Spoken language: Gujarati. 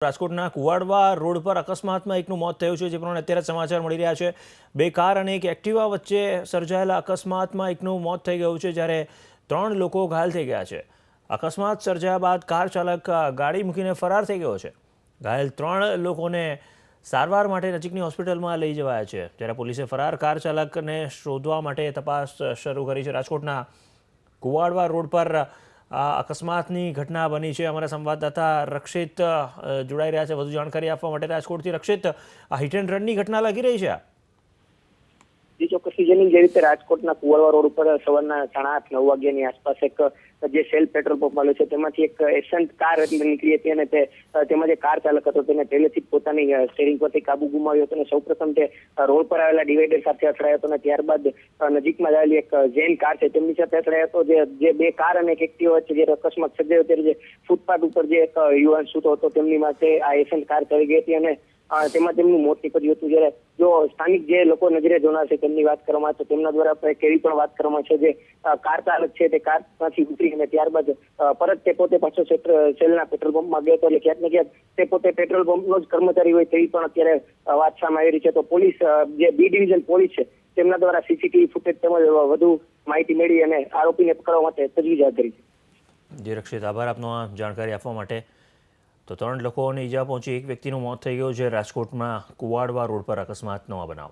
રાજકોટના કુવાડવા રોડ પર અકસ્માતમાં એકનું મોત થયું છે, જે પ્રમાણે અત્યારે સમાચાર મળી રહ્યા છે। બે કાર અને એક એક્ટિવા વચ્ચે સર્જાયેલા અકસ્માતમાં એકનું મોત થઈ ગયું છે, જ્યારે 3 લોકો ઘાયલ થઈ ગયા છે। અકસ્માત સર્જાયા બાદ કાર ચાલક ગાડી મૂકીને ફરાર થઈ ગયો છે। ઘાયલ 3 લોકોને સારવાર માટે નજીકની હોસ્પિટલમાં લઈ જવાયા છે, જ્યારે પોલીસે ફરાર કાર ચાલકને શોધવા માટે તપાસ શરૂ કરી છે। રાજકોટના કુવાડવા રોડ પર અકસ્માતની ઘટના બની છે। અમારા સંવાદદાતા રક્ષિત જોડાઈ રહ્યા છે વધુ જાણકારી આપવા માટે। રાજકોટથી રક્ષિત, આ હિટ એન્ડ રનની ઘટના લાગી રહી છે। जी ચોક્કસ જે રીતે રાજકોટના કુવાડવા રોડ ઉપર સવારના 8:30-9 વાગ્યાની આસપાસ એક જે સેલ્ફ પેટ્રોલ પંપ આવેલો છે તેમાંથી એક એસન્ટ કાર નીકળી હતી અને તેમાં જે કાર ચાલક હતો તેને પહેલેથી પોતાની સ્ટીરિંગ પરથી કાબુ ગુમાવ્યો હતો અને સૌપ્રથમ તે રોડ પર આવેલા ડિવાઈડર સાથે અથડાયો હતો અને ત્યારબાદ નજીકમાં આવેલી એક જેન કાર છે તેમની સાથે અથડાયો હતો। જે બે કાર અને એક એક્ટિવા વચ્ચે જે અકસ્માત સર્જાયો ત્યારે જે ફૂટપાથ ઉપર જે એક યુવાન સૂતો હતો તેમની માથે આ એસન્ટ કાર ચડી ગઈ હતી અને તેમાં તેમનું મોત નીપજ્યું હતું। જ્યારે જો સ્થાનિક જે લોકો નજરે જોનાર છે તેમની વાત કરવામાં આવે તો તેમના દ્વારા એવી પણ વાત કરવામાં છે જે કાર ચાલક છે તે કારમાંથી ઉતરી અને ત્યારબાદ પરત તે પોતે પાછો સેલના પેટ્રોલ પંપમાં ગયો હતો। એટલે ક્યાંક ને ક્યાંક તે પોતે પેટ્રોલ પંપનો જ કર્મચારી હોય તેવી પણ અત્યારે વાત સામે આવી રહી છે। તો પોલીસ જે બી ડિવિઝન પોલીસ છે તેમના દ્વારા સીસીટીવી ફૂટેજ તેમજ વધુ માહિતી મેળવી અને આરોપીને પકડવા માટે તજવીજ હાથ ધરી છે। જી રક્ષિત, આભાર આપનો આ જાણકારી આપવા માટે। તો 3 લોકોને ઈજા પહોંચી, એક વ્યક્તિનું મોત થઈ ગયું છે રાજકોટમાં કુવાડવા રોડ પર અકસ્માતનો આ બનાવ।